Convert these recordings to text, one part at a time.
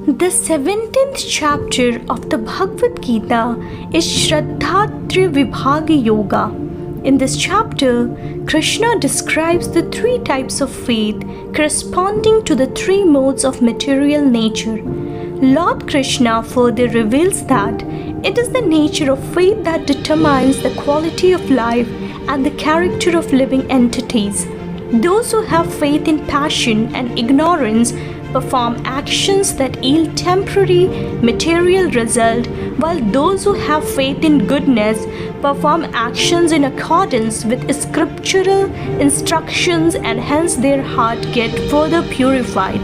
The 17th chapter of the Bhagavad Gita is Shraddhatri Vibhaga Yoga. In this chapter, Krishna describes the three types of faith corresponding to the three modes of material nature. Lord Krishna further reveals that it is the nature of faith that determines the quality of life and the character of living entities. Those who have faith in passion and ignorance perform actions that yield temporary material result, while those who have faith in goodness perform actions in accordance with scriptural instructions, and hence their heart get further purified.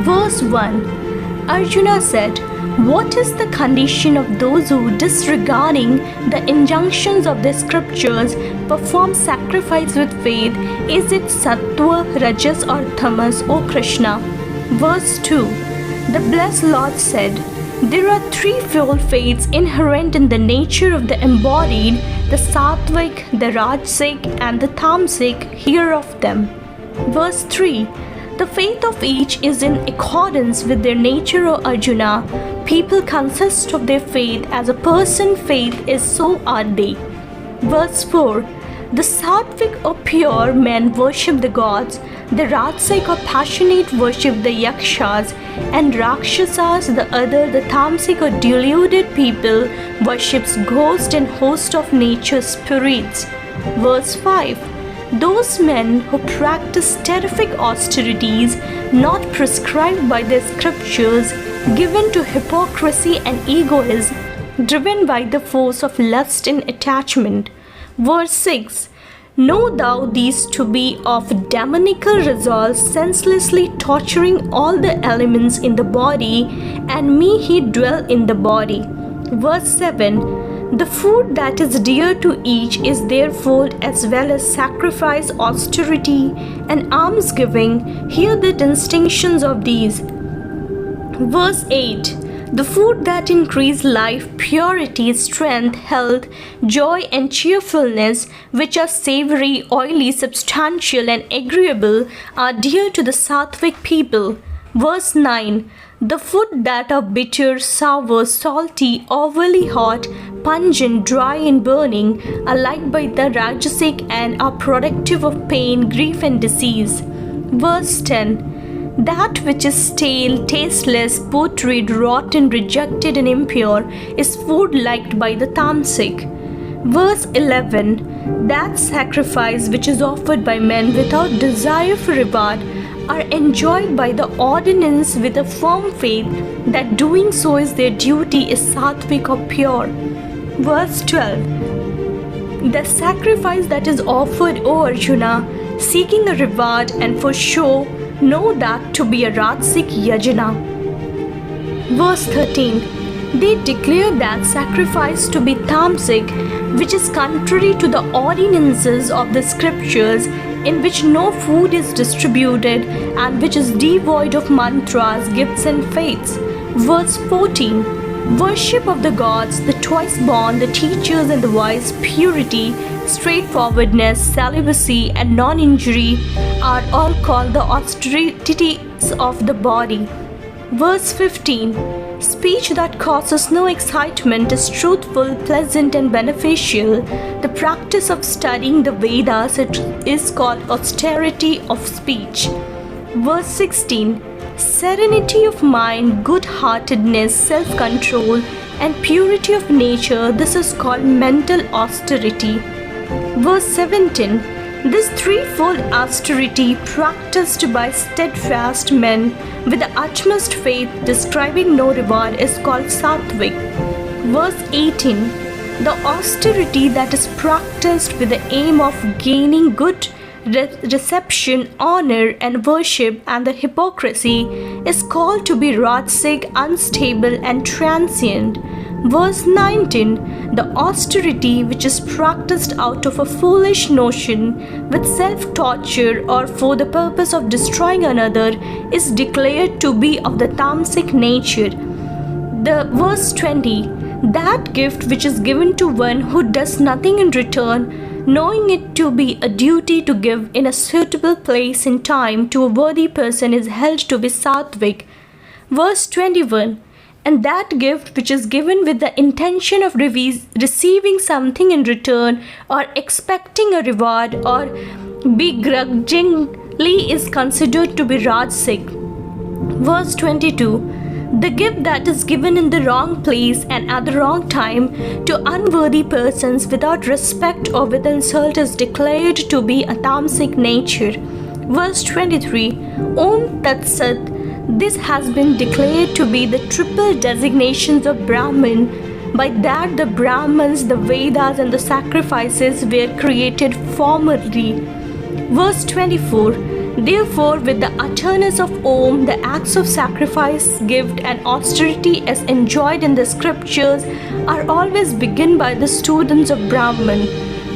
Verse 1. Arjuna said, "What is the condition of those who, disregarding the injunctions of the scriptures, perform sacrifice with faith? Is it sattva, rajas or tamas, O Krishna?" Verse 2. The blessed Lord said, "There are threefold faiths inherent in the nature of the embodied, the sattvic, the rajasic and the tamasic. Hear of them." Verse 3. The faith of each is in accordance with their nature, O Arjuna. People consist of their faith. As a person faith is, so are they. Verse 4. The sattvic or pure men worship the gods, the rajasic or passionate worship the yakshas, and rakshasas, the the tamasic or deluded people, worships ghosts and host of nature's spirits. Verse 5. Those men who practice terrific austerities not prescribed by the scriptures, given to hypocrisy and egoism, driven by the force of lust and attachment. Verse 6. Know thou these to be of demonical resolve, senselessly torturing all the elements in the body, and me he dwell in the body. Verse 7. The food that is dear to each is therefore, as well as sacrifice, austerity, and almsgiving. Hear the distinctions of these. Verse 8. The food that increase life, purity, strength, health, joy, and cheerfulness, which are savory, oily, substantial, and agreeable, are dear to the sattvic people. Verse 9. The food that are bitter, sour, salty, overly hot, pungent, dry, and burning are liked by the rajasic and are productive of pain, grief, and disease. Verse 10. That which is stale, tasteless, putrid, rotten, rejected, and impure is food liked by the tamasic. Verse 11. That sacrifice which is offered by men without desire for reward are enjoyed by the ordinance with a firm faith that doing so is their duty is sattvic or pure. Verse 12. The sacrifice that is offered, O Arjuna, seeking a reward and for show, know that to be a rajasic yajna. Verse 13. They declare that sacrifice to be tamasic, which is contrary to the ordinances of the scriptures, in which no food is distributed, and which is devoid of mantras, gifts, and faiths. Verse 14. Worship of the gods, the twice born, the teachers, and the wise, purity, straightforwardness, celibacy, and non-injury are all called the austerities of the body. Verse 15. Speech that causes no excitement is truthful, pleasant, and beneficial. The practice of studying the Vedas is called austerity of speech. Verse 16. Serenity of mind, good-heartedness, self-control, and purity of nature, this is called mental austerity. Verse 17. This threefold austerity practiced by steadfast men with the utmost faith, describing no reward, is called sattvic. Verse 18. The austerity that is practiced with the aim of gaining good reception, honor, and worship, and the hypocrisy is called to be rajasic, unstable, and transient. Verse 19. The austerity which is practiced out of a foolish notion with self-torture or for the purpose of destroying another is declared to be of the tamasic nature. The verse 20. That gift which is given to one who does nothing in return, knowing it to be a duty to give in a suitable place and time to a worthy person, is held to be sattvic. Verse 21. And that gift which is given with the intention of receiving something in return or expecting a reward or begrudgingly is considered to be rajasic. Verse 22. The gift that is given in the wrong place and at the wrong time to unworthy persons without respect or with insult is declared to be a tamasic nature. Verse 23. Om Tat Sat. This has been declared to be the triple designations of Brahman. By that the Brahmans, the Vedas and the sacrifices were created formerly. Verse 24. Therefore, with the utterness of Om, the acts of sacrifice, gift and austerity as enjoined in the scriptures are always begun by the students of Brahman.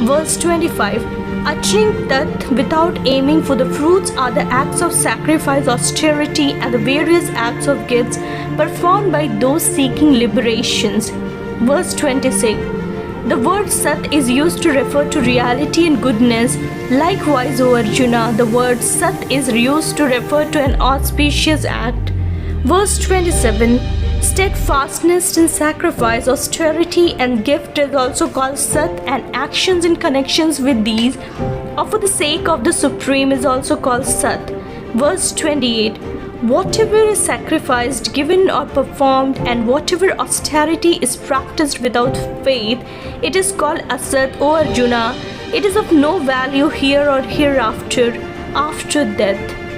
Verse 25. Uttering Tat without aiming for the fruits are the acts of sacrifice, austerity and the various acts of gifts performed by those seeking liberations. Verse 26. The word Sat is used to refer to reality and goodness. Likewise, O Arjuna, the word Sat is used to refer to an auspicious act. Verse 27. Steadfastness in sacrifice, austerity and gift is also called Sat, and actions in connections with these or for the sake of the Supreme is also called Sat. Verse 28. Whatever is sacrificed, given or performed, and whatever austerity is practiced without faith, it is called Asat, O Arjuna. It is of no value here or hereafter, after death.